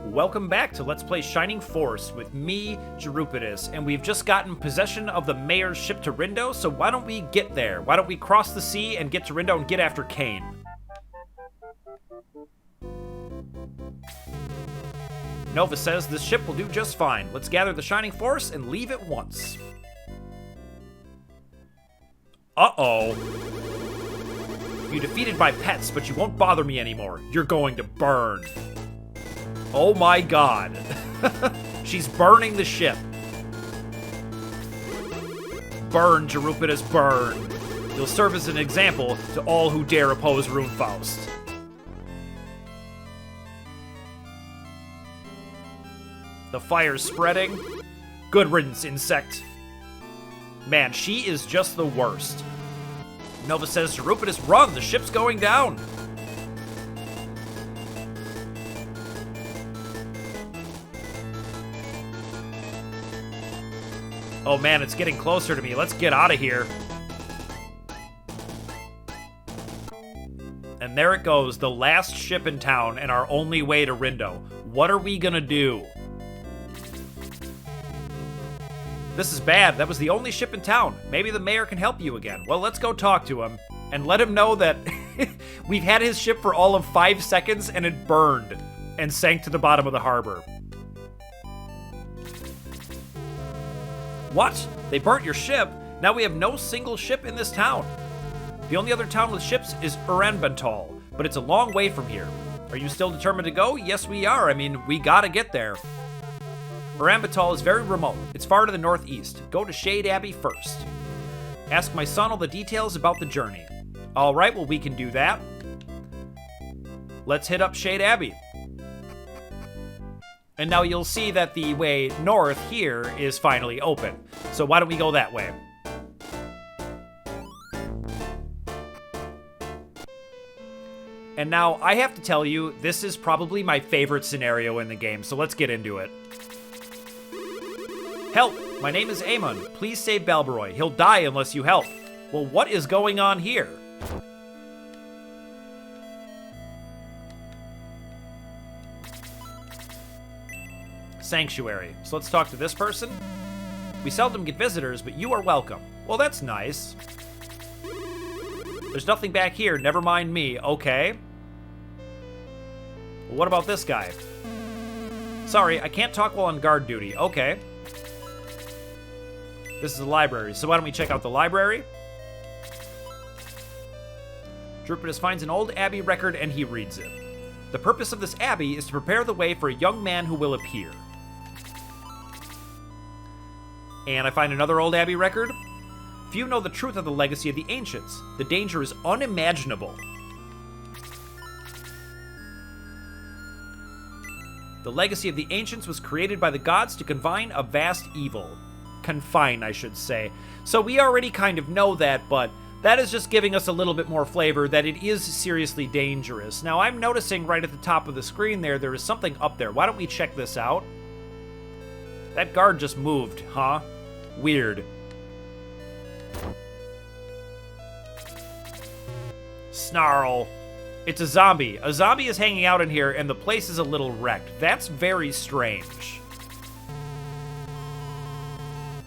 Welcome back to Let's Play Shining Force with me, Jerupitus, and we've just gotten possession of the mayor's ship to Rindo, so why don't we get there? Why don't we cross the sea and get to Rindo and get after Kane? Nova says this ship will do just fine. Let's gather the Shining Force and leave at once. Uh-oh. You defeated my pets, but you won't bother me anymore. You're going to burn. Oh my god. She's burning the ship. Burn, Jerupitus, burn. You'll serve as an example to all who dare oppose Runefaust. The fire's spreading. Good riddance, insect. Man, she is just the worst. Nova says, Jerupitus, run! The ship's going down! Oh man, it's getting closer to me. Let's get out of here. And there it goes, the last ship in town and our only way to Rindo. What are we gonna do? This is bad. That was the only ship in town. Maybe the mayor can help you again. Well, let's go talk to him and let him know that we've had his ship for all of 5 seconds and it burned and sank to the bottom of the harbor. What? They burnt your ship? Now we have no single ship in this town. The only other town with ships is Uranbental, but it's a long way from here. Are you still determined to go? Yes, we are. I mean, we gotta get there. Uranbental is very remote. It's far to the northeast. Go to Shade Abbey first. Ask my son all the details about the journey. All right, well, we can do that. Let's hit up Shade Abbey. And now you'll see that the way north here is finally open. So why don't we go that way? And now I have to tell you, this is probably my favorite scenario in the game, so let's get into it. Help! My name is Amon. Please save Balbaroy. He'll die unless you help. Well, what is going on here? Sanctuary. So let's talk to this person. We seldom get visitors, but you are welcome. Well, that's nice. There's nothing back here. Never mind me. Okay. Well, what about this guy? Sorry, I can't talk while on guard duty. Okay. This is a library, so why don't we check out the library? Jerupitus finds an old Abbey record and he reads it. The purpose of this Abbey is to prepare the way for a young man who will appear. And I find another old Abbey record. Few know the truth of the legacy of the ancients. The danger is unimaginable. The legacy of the ancients was created by the gods to confine a vast evil. Confine, I should say. So we already kind of know that, but that is just giving us a little bit more flavor that it is seriously dangerous. Now, I'm noticing right at the top of the screen there is something up there. Why don't we check this out? That guard just moved, huh? Weird. Snarl. It's a zombie. A zombie is hanging out in here, and the place is a little wrecked. That's very strange.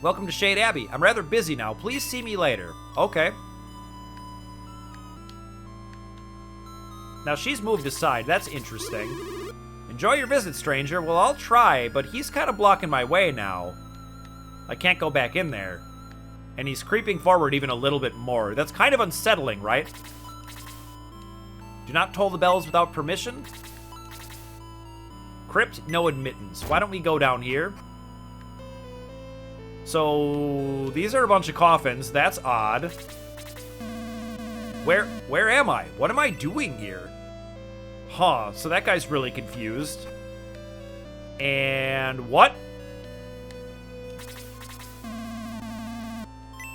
Welcome to Shade Abbey. I'm rather busy now. Please see me later. Okay. Now she's moved aside. That's interesting. Enjoy your visit, stranger. Well, I'll try, but he's kind of blocking my way now. I can't go back in there. And he's creeping forward even a little bit more. That's kind of unsettling, right? Do not toll the bells without permission. Crypt, no admittance. Why don't we go down here? So, these are a bunch of coffins. That's odd. Where am I? What am I doing here? Huh, so that guy's really confused. And what?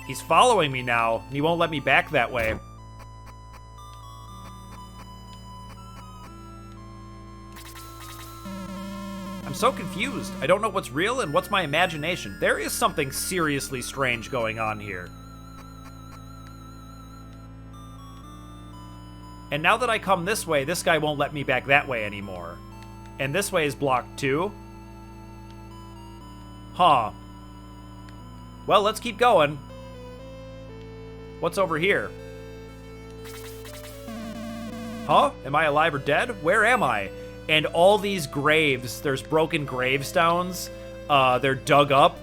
He's following me now, and he won't let me back that way. I'm so confused. I don't know what's real and what's my imagination. There is something seriously strange going on here. And now that I come this way, this guy won't let me back that way anymore. And this way is blocked too. Huh. Well, let's keep going. What's over here? Huh? Am I alive or dead? Where am I? And all these graves, there's broken gravestones. They're dug up.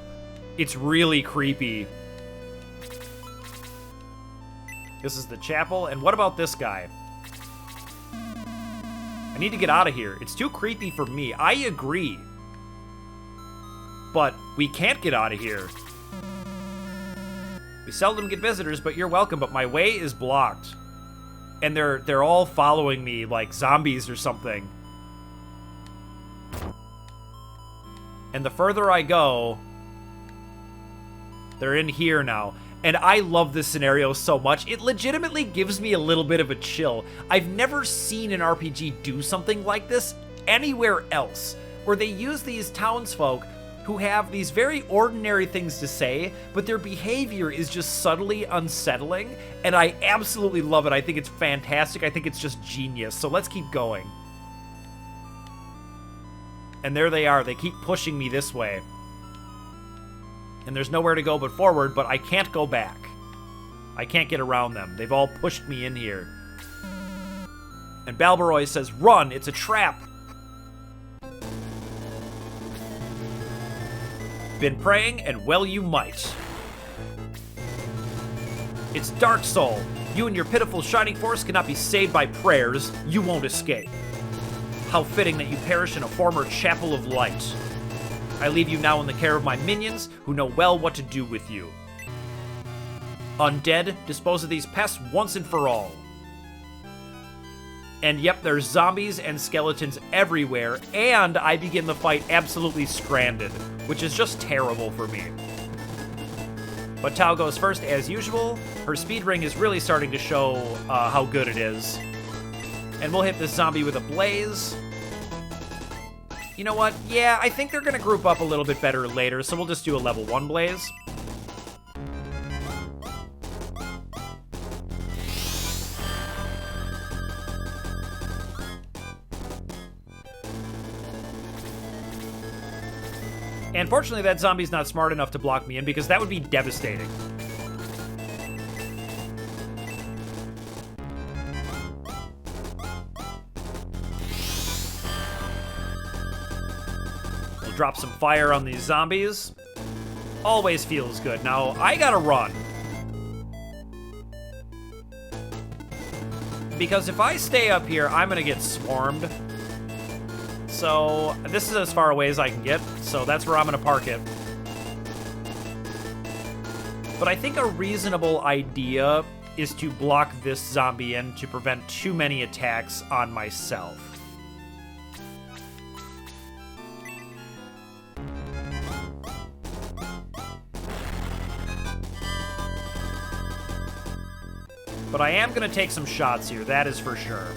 It's really creepy. This is the chapel. And what about this guy? I need to get out of here. It's too creepy for me. I agree. But we can't get out of here. We seldom get visitors, but you're welcome. But my way is blocked. And they're all following me like zombies or something. And the further I go, they're in here now. And I love this scenario so much. It legitimately gives me a little bit of a chill. I've never seen an RPG do something like this anywhere else, where they use these townsfolk who have these very ordinary things to say, but their behavior is just subtly unsettling, and I absolutely love it. I think it's fantastic. I think it's just genius. So let's keep going. And there they are. They keep pushing me this way. And there's nowhere to go but forward, but I can't go back. I can't get around them. They've all pushed me in here. And Balbaroy says, run, it's a trap. Been praying, and well you might. It's Dark Soul. You and your pitiful shining force cannot be saved by prayers. You won't escape. How fitting that you perish in a former chapel of light. I leave you now in the care of my minions, who know well what to do with you. Undead, dispose of these pests once and for all. And yep, there's zombies and skeletons everywhere, and I begin the fight absolutely stranded, which is just terrible for me. But Tao goes first as usual. Her speed ring is really starting to show how good it is. And we'll hit this zombie with a blaze. You know what? Yeah, I think they're going to group up a little bit better later, so we'll just do a level 1 blaze. And fortunately, that zombie's not smart enough to block me in, because that would be devastating. We'll drop some fire on these zombies. Always feels good. Now, I gotta run. Because if I stay up here, I'm gonna get swarmed. So, this is as far away as I can get, so that's where I'm going to park it. But I think a reasonable idea is to block this zombie in to prevent too many attacks on myself. But I am going to take some shots here, that is for sure.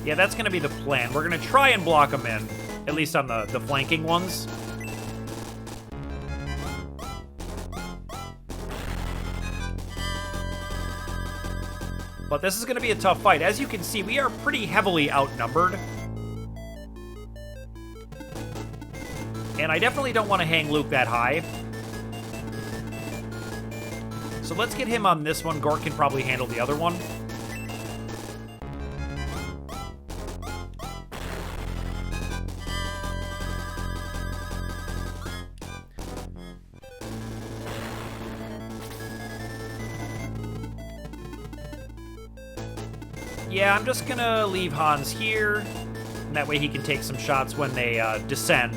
Yeah, that's going to be the plan. We're going to try and block them in, at least on the flanking ones. But this is going to be a tough fight. As you can see, we are pretty heavily outnumbered. And I definitely don't want to hang Luke that high. So let's get him on this one. Gort can probably handle the other one. Yeah, I'm just gonna leave Hans here, and that way he can take some shots when they descend.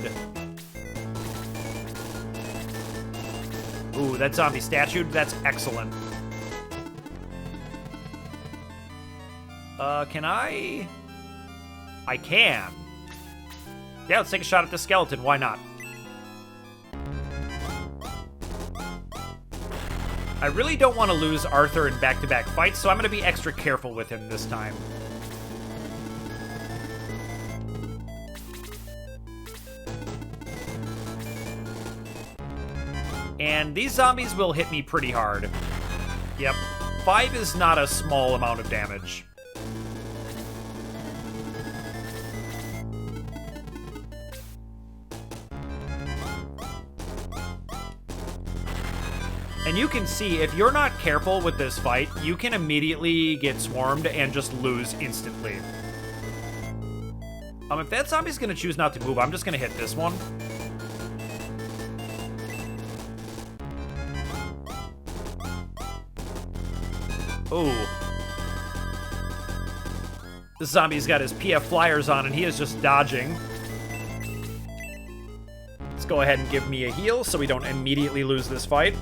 Ooh, that zombie statue, that's excellent. Can I? I can. Yeah, let's take a shot at the skeleton, why not? I really don't want to lose Arthur in back-to-back fights, so I'm going to be extra careful with him this time. And these zombies will hit me pretty hard. Yep. 5 is not a small amount of damage. And you can see, if you're not careful with this fight, you can immediately get swarmed and just lose instantly. If that zombie's gonna choose not to move, I'm just gonna hit this one. Ooh. This zombie's got his PF flyers on and he is just dodging. Let's go ahead and give me a heal so we don't immediately lose this fight.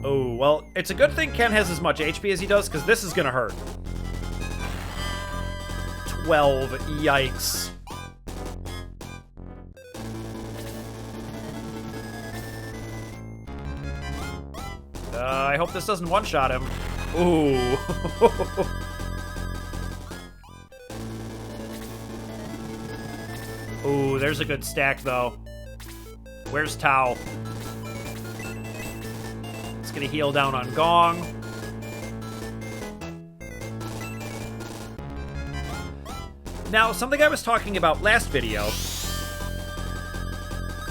Oh, well, it's a good thing Ken has as much HP as he does, because this is gonna hurt. 12, yikes. I hope this doesn't one-shot him. Ooh. Ooh, there's a good stack, though. Where's Tao? Gonna heal down on Gong. Now, something I was talking about last video,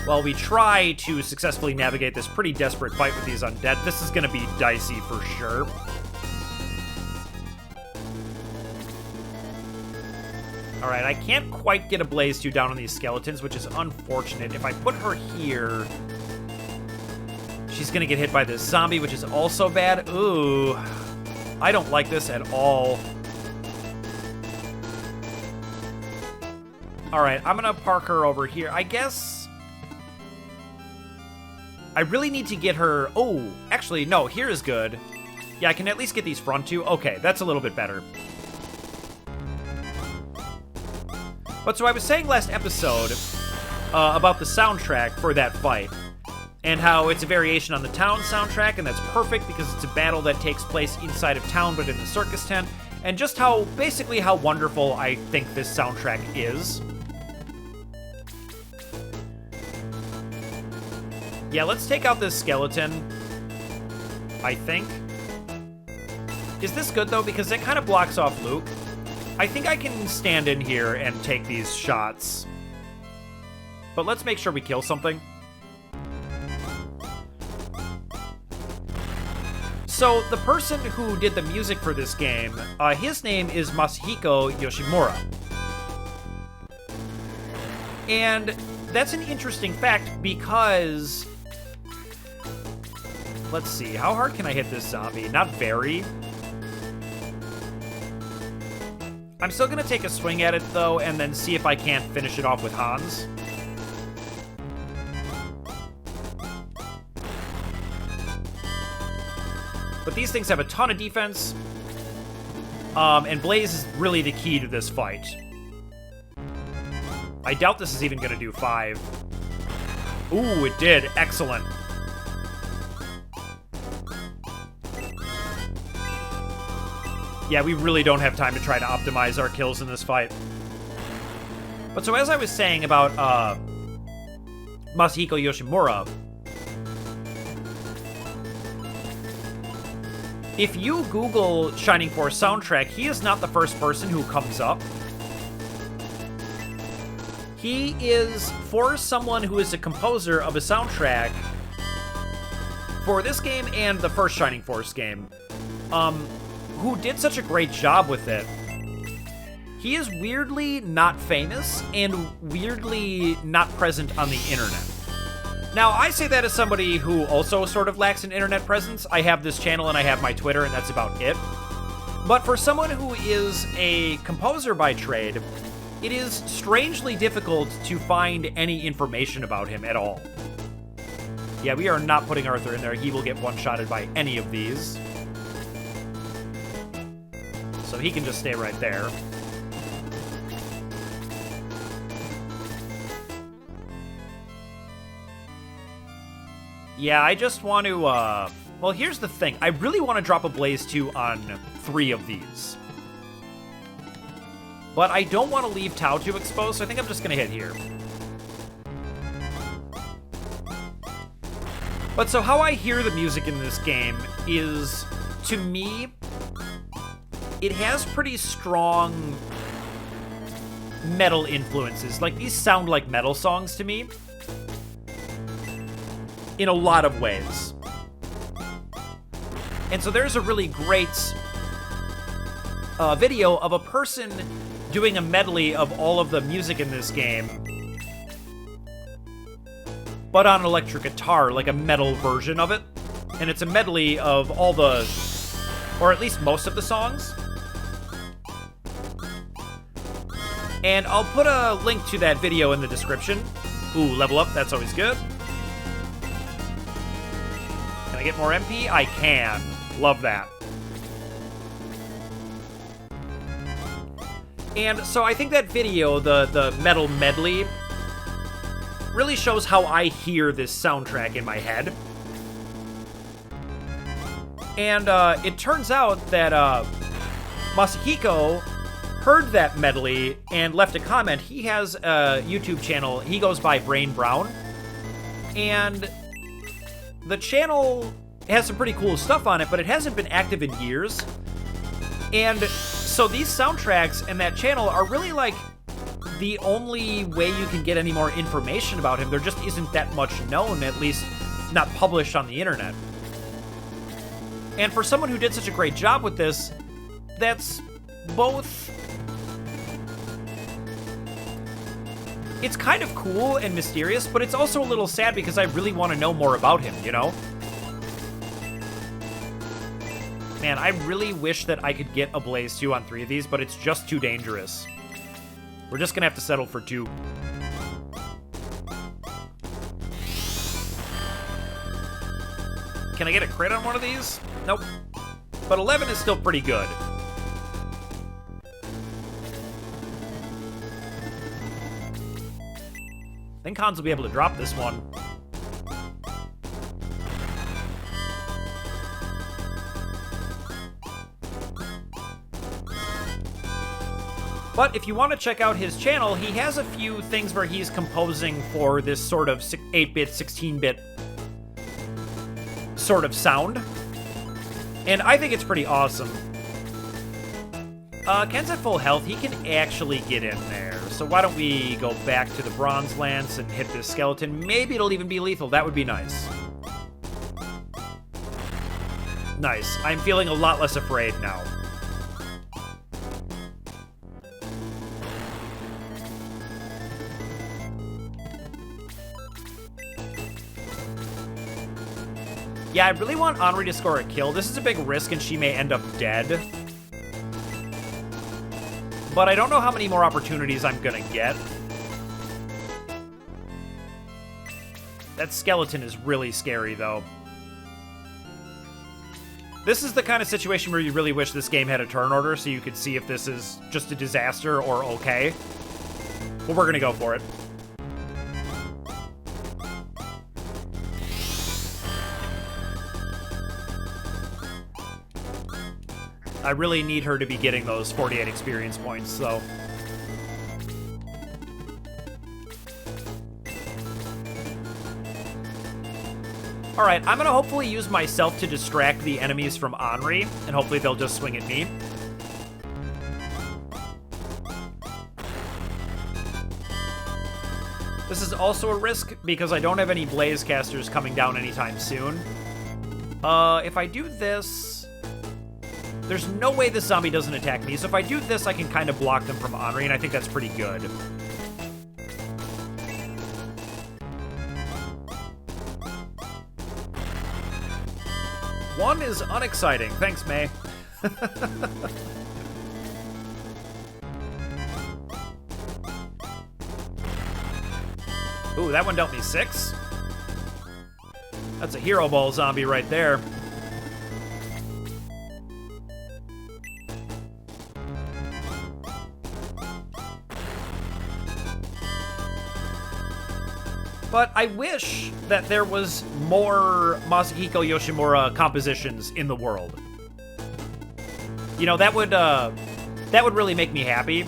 while we try to successfully navigate this pretty desperate fight with these undead, this is gonna be dicey for sure. Alright, I can't quite get a Blaze 2 down on these skeletons, which is unfortunate. If I put her here, she's gonna get hit by this zombie, which is also bad. Ooh. I don't like this at all. Alright, I'm gonna park her over here. I guess I really need to get her... Oh, actually, no, here is good. Yeah, I can at least get these front two. Okay, that's a little bit better. But so I was saying last episode about the soundtrack for that fight, and how it's a variation on the town soundtrack, and that's perfect because it's a battle that takes place inside of town but in the circus tent, and just how, basically how wonderful I think this soundtrack is. Yeah, let's take out this skeleton, I think. Is this good, though? Because it kind of blocks off Luke. I think I can stand in here and take these shots. But let's make sure we kill something. So, the person who did the music for this game, his name is Masahiko Yoshimura. And that's an interesting fact because... Let's see, how hard can I hit this zombie? Not very. I'm still gonna take a swing at it, though, and then see if I can't finish it off with Hans. But these things have a ton of defense, and Blaze is really the key to this fight. I doubt this is even going to do 5. Ooh, it did. Excellent. Yeah, we really don't have time to try to optimize our kills in this fight. But so as I was saying about Masahiko Yoshimura, if you Google Shining Force soundtrack, he is not the first person who comes up. He is, for someone who is a composer of a soundtrack for this game and the first Shining Force game, who did such a great job with it, he is weirdly not famous and weirdly not present on the internet. Now, I say that as somebody who also sort of lacks an internet presence. I have this channel and I have my Twitter, and that's about it. But for someone who is a composer by trade, it is strangely difficult to find any information about him at all. Yeah, we are not putting Arthur in there. He will get one-shotted by any of these. So he can just stay right there. Yeah, I just want to, well, here's the thing. I really want to drop a Blaze 2 on 3 of these. but I don't want to leave Tau 2 exposed, so I think I'm just going to hit here. But so how I hear the music in this game is, to me, it has pretty strong metal influences. Like, these sound like metal songs to me in a lot of ways. And so there's a really great video of a person doing a medley of all of the music in this game, but on an electric guitar, like a metal version of it. And it's a medley of all the, or at least most of the songs. And I'll put a link to that video in the description. Ooh, level up, that's always good. Can I get more MP? I can. Love that. And so I think that video, the metal medley, really shows how I hear this soundtrack in my head. And it turns out that Masahiko heard that medley and left a comment. He has a YouTube channel. He goes by Brain Brown. And the channel has some pretty cool stuff on it, but it hasn't been active in years. And so these soundtracks and that channel are really like the only way you can get any more information about him. There just isn't that much known, at least not published on the internet. And for someone who did such a great job with this, that's both... It's kind of cool and mysterious, but it's also a little sad because I really want to know more about him, you know? Man, I really wish that I could get a Blaze 2 on 3 of these, but it's just too dangerous. We're just gonna have to settle for 2. Can I get a crit on one of these? Nope. But 11 is still pretty good. I think Hans will be able to drop this one. But if you want to check out his channel, he has a few things where he's composing for this sort of 8-bit, 16-bit sort of sound. And I think it's pretty awesome. Ken's at full health. He can actually get in there. So why don't we go back to the Bronze Lance and hit this skeleton? Maybe it'll even be lethal. That would be nice. Nice. I'm feeling a lot less afraid now. Yeah, I really want Henri to score a kill. This is a big risk, and she may end up dead. But I don't know how many more opportunities I'm gonna get. That skeleton is really scary, though. This is the kind of situation where you really wish this game had a turn order so you could see if this is just a disaster or okay. But we're gonna go for it. I really need her to be getting those 48 experience points, though. Alright, I'm gonna hopefully use myself to distract the enemies from Henri, and hopefully they'll just swing at me. This is also a risk, because I don't have any Blaze casters coming down anytime soon. If I do this... There's no way this zombie doesn't attack me, so if I do this, I can kind of block them from Henri, and I think that's pretty good. One is unexciting. Thanks, May. Ooh, that one dealt me 6. That's a hero ball zombie right there. But I wish that there was more Masahiko Yoshimura compositions in the world. You know, that would really make me happy.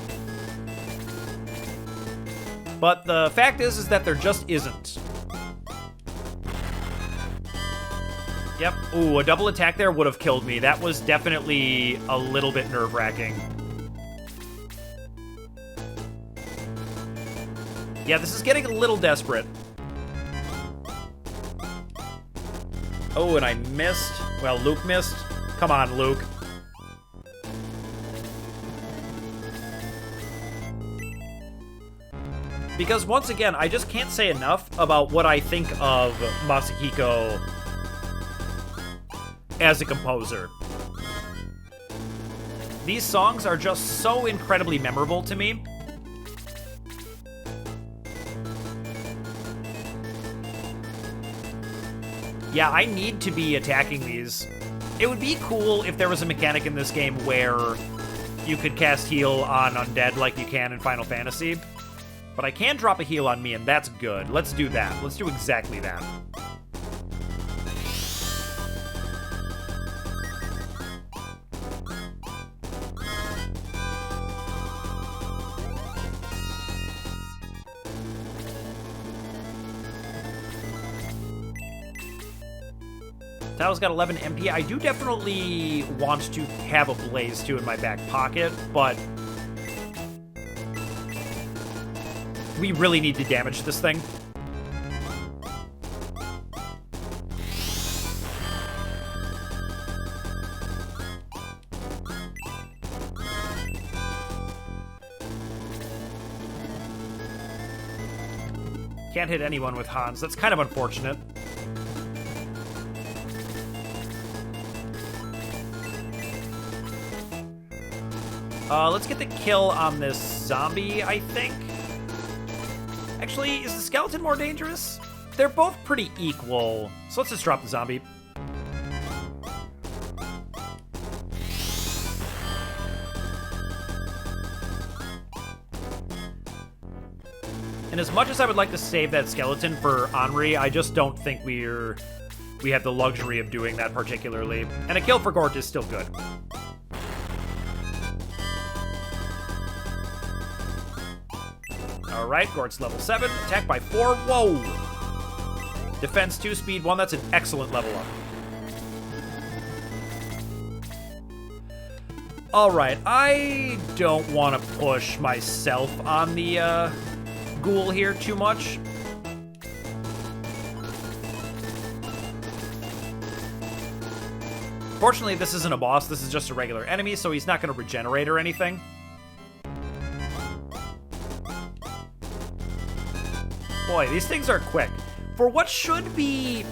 But the fact is that there just isn't. Yep. Ooh, a double attack there would have killed me. That was definitely a little bit nerve-wracking. Yeah, this is getting a little desperate. Oh, and I missed. Well, Luke missed. Come on, Luke. Because once again, I just can't say enough about what I think of Masahiko as a composer. These songs are just so incredibly memorable to me. Yeah, I need to be attacking these. It would be cool if there was a mechanic in this game where you could cast heal on undead like you can in Final Fantasy. But I can drop a heal on me, and that's good. Let's do that. Let's do exactly that. Tao's got 11 MP. I do definitely want to have a Blaze, too, in my back pocket, but we really need to damage this thing. Can't hit anyone with Hans. That's kind of unfortunate. Let's get the kill on this zombie, I think. Actually, is the skeleton more dangerous? They're both pretty equal. So let's just drop the zombie. And as much as I would like to save that skeleton for Henri, I just don't think we have the luxury of doing that particularly. And a kill for Gort is still good. Alright, Gort's level 7, attack by 4, whoa! Defense 2, speed 1, that's an excellent level up. Alright, I don't want to push myself on the ghoul here too much. Fortunately, this isn't a boss, this is just a regular enemy, so he's not going to regenerate or anything. Boy, these things are quick. For what should be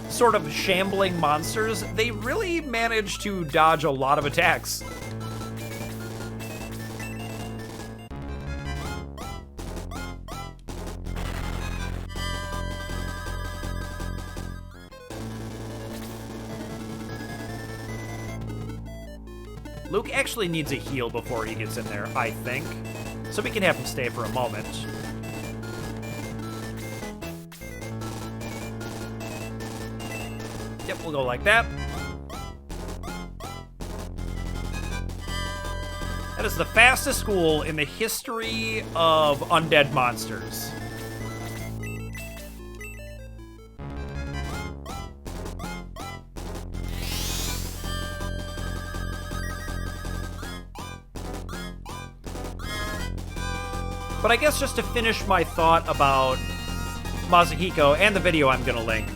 sort of shambling monsters, they really manage to dodge a lot of attacks. Luke actually needs a heal before he gets in there, I think. So we can have him stay for a moment. Yep, we'll go like that. That is the fastest school in the history of undead monsters. But I guess just to finish my thought about Masahiko and the video I'm gonna link.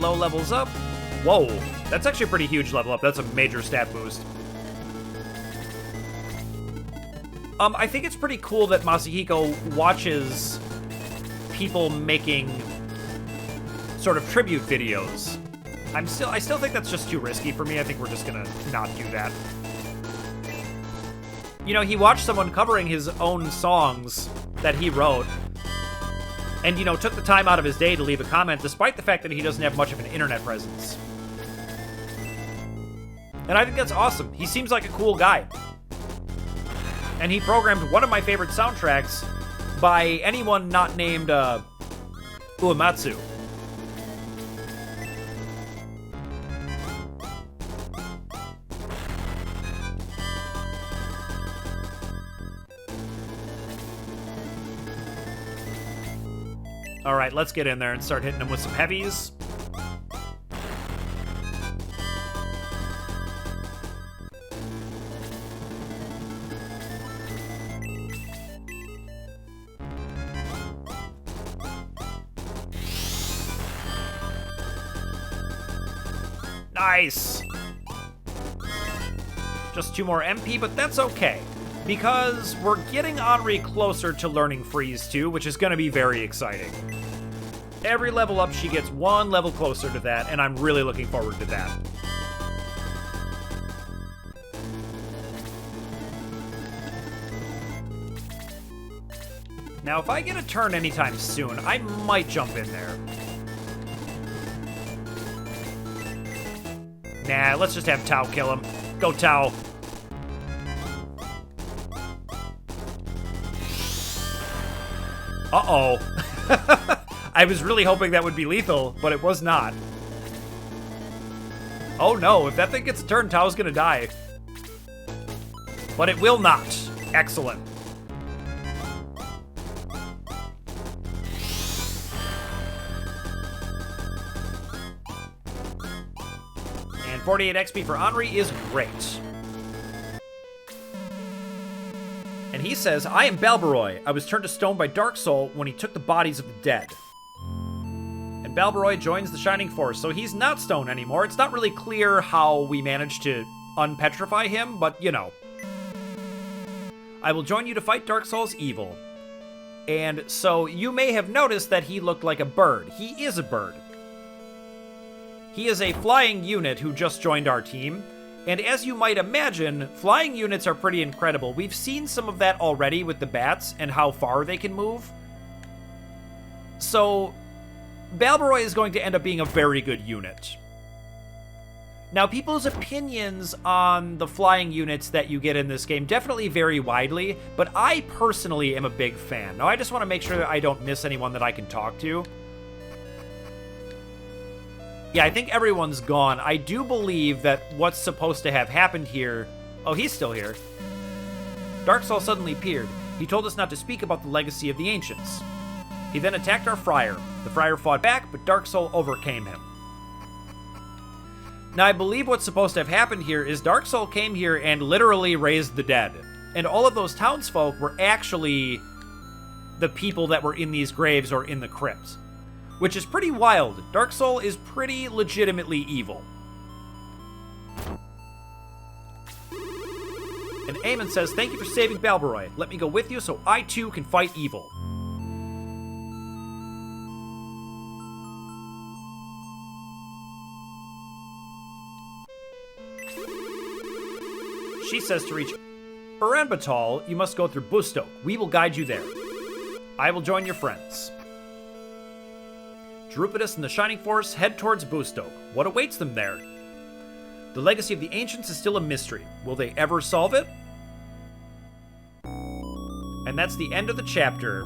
Low levels up. Whoa, that's actually a pretty huge level up. That's a major stat boost. I think it's pretty cool that Masahiko watches people making sort of tribute videos. I still think that's just too risky for me. I think we're just gonna not do that. You know, he watched someone covering his own songs that he wrote, and, you know, took the time out of his day to leave a comment, despite the fact that he doesn't have much of an internet presence. And I think that's awesome. He seems like a cool guy. And he programmed one of my favorite soundtracks by anyone not named, Uematsu. All right, let's get in there and start hitting him with some heavies. Nice! Just 2 more MP, but that's okay, because we're getting Henri closer to learning Freeze 2, which is going to be very exciting. Every level up, she gets 1 level closer to that, and I'm really looking forward to that. Now, if I get a turn anytime soon, I might jump in there. Nah, let's just have Tao kill him. Go, Tao. Uh-oh. I was really hoping that would be lethal, but it was not. Oh no, if that thing gets a turn, Tao's gonna die. But it will not. Excellent. And 48 XP for Henri is great. And he says, I am Balbaroy. I was turned to stone by Dark Soul when he took the bodies of the dead. And Balbaroy joins the Shining Force, so he's not stone anymore. It's not really clear how we managed to unpetrify him, but you know. I will join you to fight Dark Soul's evil. And so you may have noticed that he looked like a bird. He is a bird. He is a flying unit who just joined our team. And as you might imagine, flying units are pretty incredible. We've seen some of that already with the bats and how far they can move. So, Balbaroy is going to end up being a very good unit. Now, people's opinions on the flying units that you get in this game definitely vary widely, but I personally am a big fan. Now, I just want to make sure that I don't miss anyone that I can talk to. Yeah, I think everyone's gone. I do believe that what's supposed to have happened here... Oh, he's still here. Dark Soul suddenly appeared. He told us not to speak about the legacy of the Ancients. He then attacked our Friar. The Friar fought back, but Dark Soul overcame him. Now, I believe what's supposed to have happened here is Dark Soul came here and literally raised the dead. And all of those townsfolk were actually the people that were in these graves or in the crypts. Which is pretty wild. Dark Soul is pretty legitimately evil. And Eamon says, thank you for saving Balbaroy. Let me go with you so I too can fight evil. She says to reach Ulaanbaatar, you must go through Bustok. We will guide you there. I will join your friends. Drupadus and the Shining Force head towards Bustok. What awaits them there? The legacy of the Ancients is still a mystery. Will they ever solve it? And that's the end of the chapter.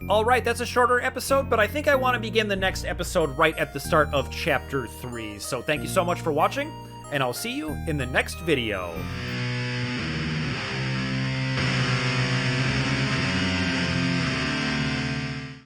Alright, that's a shorter episode, but I think I want to begin the next episode right at the start of Chapter 3. So thank you so much for watching, and I'll see you in the next video.